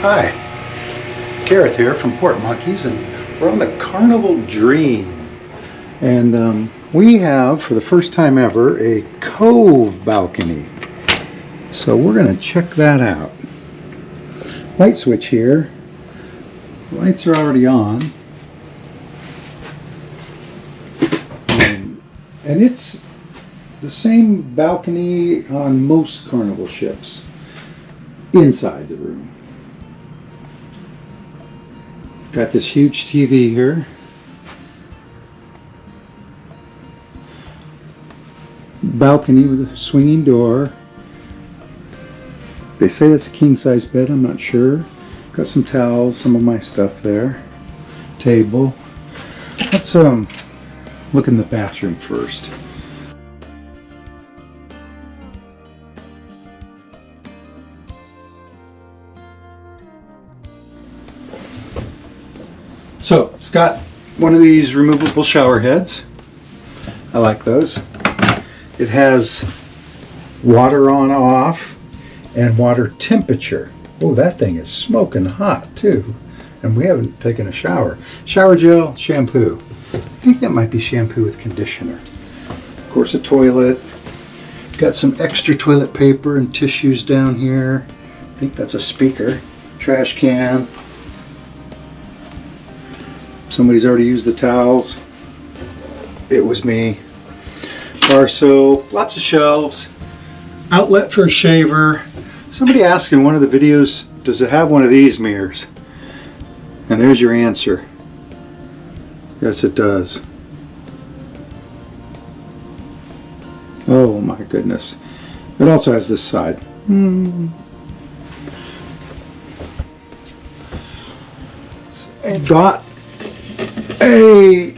Hi, Gareth here from Port Monkeys, and we're on the Carnival Dream. And we have, for the first time ever, a Cove Balcony. So we're going to check that out. Light switch here. Lights are already on. And it's the same balcony on most Carnival ships inside the room. Got this huge TV here. Balcony with a swinging door. They say it's a king-size bed, I'm not sure. Got some towels, some of my stuff there. Table. Let's look in the bathroom first. So it's got one of these removable shower heads. I like those. It has water on off and water temperature. Oh, that thing is smoking hot too. And we haven't taken a shower. Shower gel, shampoo. I think that might be shampoo with conditioner. Of course, a toilet. Got some extra toilet paper and tissues down here. I think that's a speaker. Trash can. Somebody's already used the towels. It was me. Bar soap, lots of shelves. Outlet for a shaver. Somebody asked in one of the videos, does it have one of these mirrors? And there's your answer. Yes, it does. Oh my goodness. It also has this side. It got a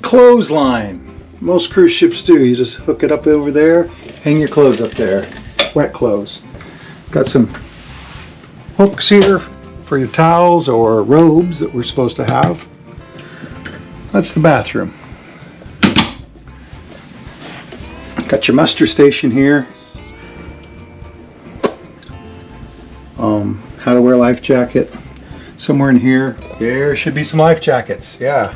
clothesline. Most cruise ships do. You just hook it up over there, hang your clothes up there. Wet clothes. Got some hooks here for your towels or robes that we're supposed to have. That's the bathroom. Got your muster station here. How to wear a life jacket. Somewhere in here, there should be some life jackets. Yeah.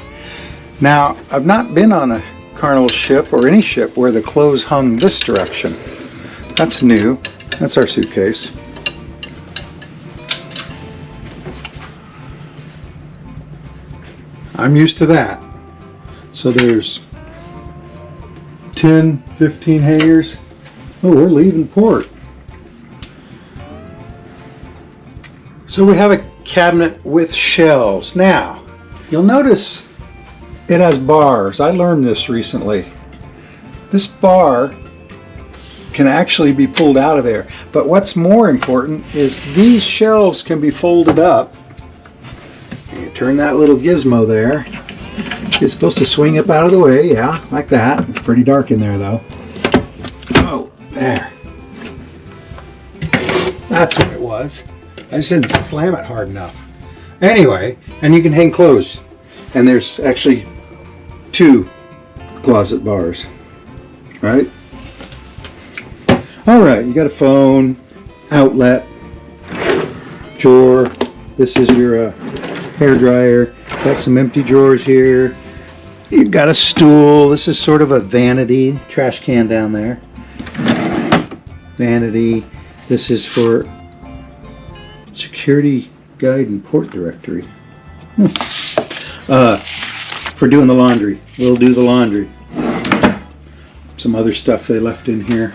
Now, I've not been on a Carnival ship or any ship where the clothes hung this direction. That's new. That's our suitcase. I'm used to that. So there's 10, 15 hangers. Oh, we're leaving port. So we have a cabinet with shelves. Now, you'll notice it has bars. I learned this recently. This bar can actually be pulled out of there. But what's more important is these shelves can be folded up. You turn that little gizmo there. It's supposed to swing up out of the way, yeah, like that. It's pretty dark in there though. Oh, there. That's what it was. I just didn't slam it hard enough. Anyway, and you can hang clothes. And there's actually 2 closet bars. Right? Alright, you got a phone, outlet, drawer. This is your hair dryer. Got some empty drawers here. You've got a stool. This is sort of a vanity. Trash can down there. Vanity. This is for security guide and port directory. For doing the laundry. We'll do the laundry. Some other stuff they left in here.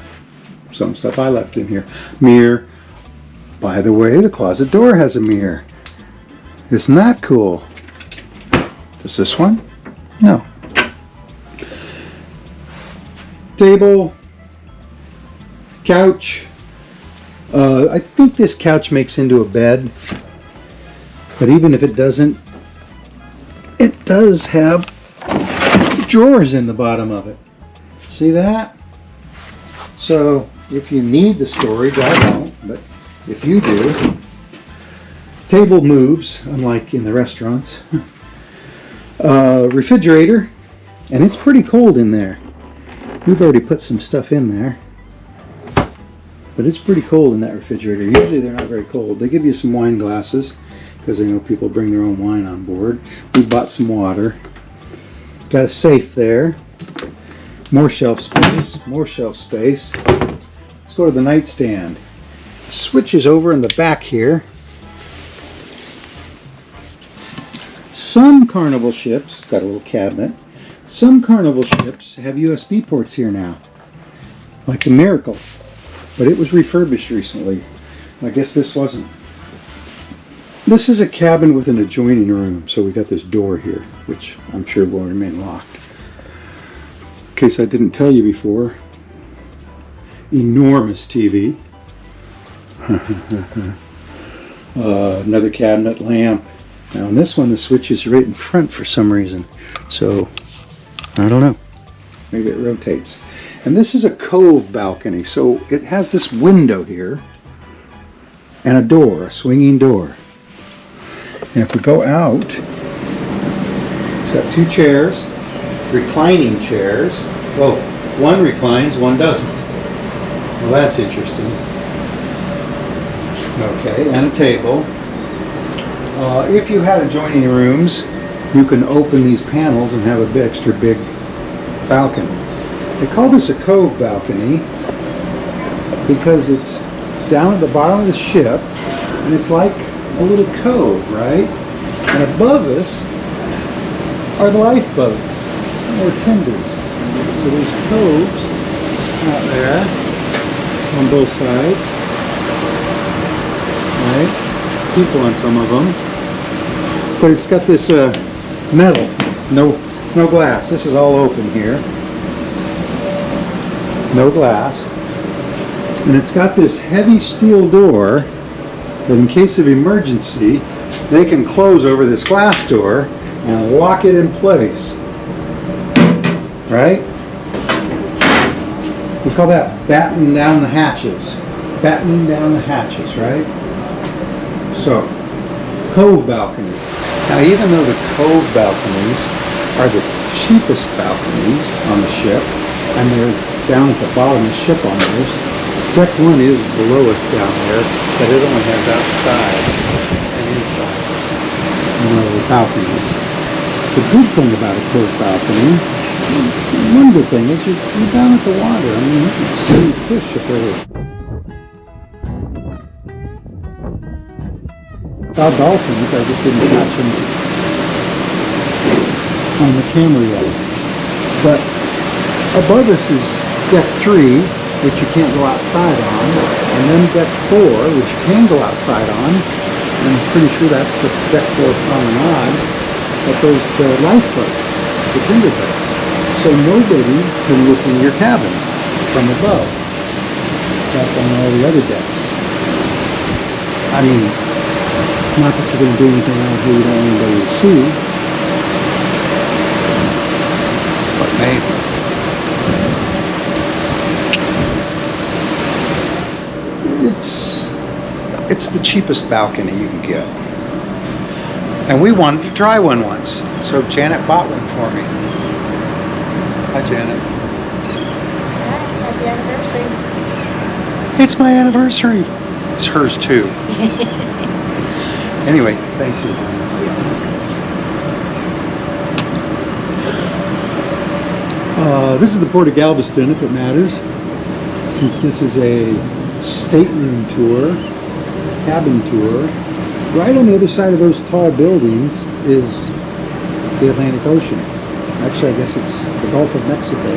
Some stuff I left in here. Mirror. By the way, the closet door has a mirror. Isn't that cool? Does this one? No. Table. Couch. I think this couch makes into a bed. But even if it doesn't, it does have drawers in the bottom of it. See that? So if you need the storage, I don't, but if you do, table moves, unlike in the restaurants. Refrigerator, and it's pretty cold in there. We've already put some stuff in there. But it's pretty cold in that refrigerator. Usually they're not very cold. They give you some wine glasses because they know people bring their own wine on board. We bought some water. Got a safe there. More shelf space. More shelf space. Let's go to the nightstand. The switch is over in the back here. Some Carnival ships, got a little cabinet. Some Carnival ships have USB ports here now. Like the Miracle. But it was refurbished recently. I guess this wasn't. This is a cabin with an adjoining room, so we got this door here, which I'm sure will remain locked. In case I didn't tell you before, enormous TV. Another cabinet lamp. Now on this one, the switch is right in front for some reason, so I don't know. Maybe it rotates. And this is a cove balcony, so it has this window here and a door, a swinging door. And if we go out, it's got two chairs, reclining chairs. Well, one reclines, one doesn't. Well, that's interesting. Okay, and a table. If you had adjoining rooms, you can open these panels and have a extra big balcony. They call this a cove balcony because it's down at the bottom of the ship and it's like a little cove, right? And above us are the lifeboats or tenders. So there's coves out there on both sides, right? People on some of them. But it's got this metal, no glass. This is all open here. No glass, and it's got this heavy steel door that in case of emergency they can close over this glass door and lock it in place, right? We call that battening down the hatches. Battening down the hatches, right? So, cove balcony. Now even though the cove balconies are the cheapest balconies on the ship, and they're down at the bottom of the ship almost. Deck 1 is below us down there, but it only has outside and inside. The balconies. The good thing about a cove balcony, one good thing is you're down at the water. I mean, you can see fish if they're about dolphins. I just didn't catch them on the camera yet. But above us is deck 3, which you can't go outside on, and then deck 4, which you can go outside on, and I'm pretty sure that's the deck 4 promenade, but there's the lifeboats, the tender boats, so nobody can look in your cabin from above, like on all the other decks. I mean, not that you're going to do anything out here you don't want anybody to see, but maybe. It's the cheapest balcony you can get. And we wanted to try one once, so Janet bought one for me. Hi, Janet. Happy anniversary. It's my anniversary. It's hers too. Anyway, thank you. This is the Port of Galveston, if it matters, since this is a stateroom tour, cabin tour. Right on the other side of those tall buildings is the Atlantic Ocean. Actually, I guess it's the Gulf of Mexico.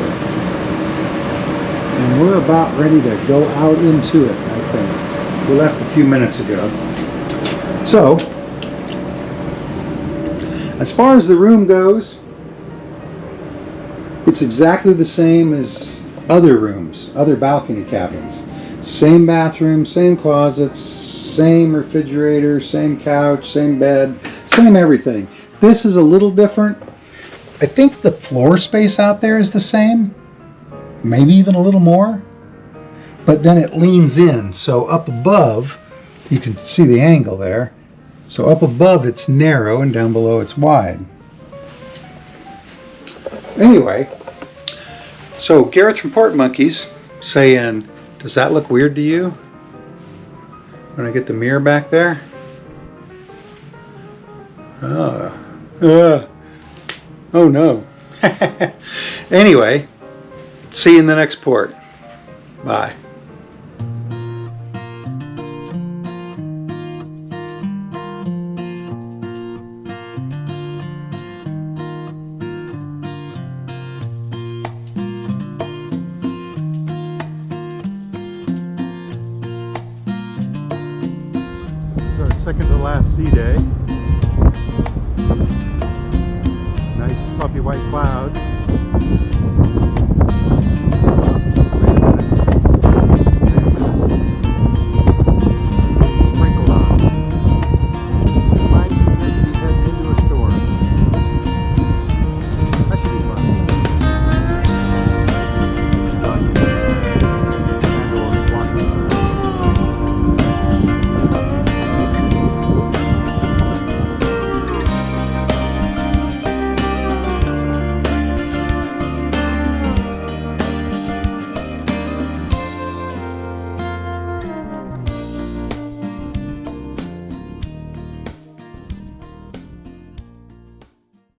And we're about ready to go out into it, I think. We left a few minutes ago. So, as far as the room goes, it's exactly the same as other rooms, other balcony cabins. Same bathroom, same closets, same refrigerator, same couch, same bed, same everything. This is a little different. I think the floor space out there is the same, maybe even a little more, but then it leans in. So up above, you can see the angle there. So up above it's narrow and down below it's wide. Anyway, so Gareth from Port Monkeys saying, Does that look weird to you? When I get the mirror back there? Oh no. Anyway, see you in the next port. Bye. Our second to last sea day. Nice puffy white clouds.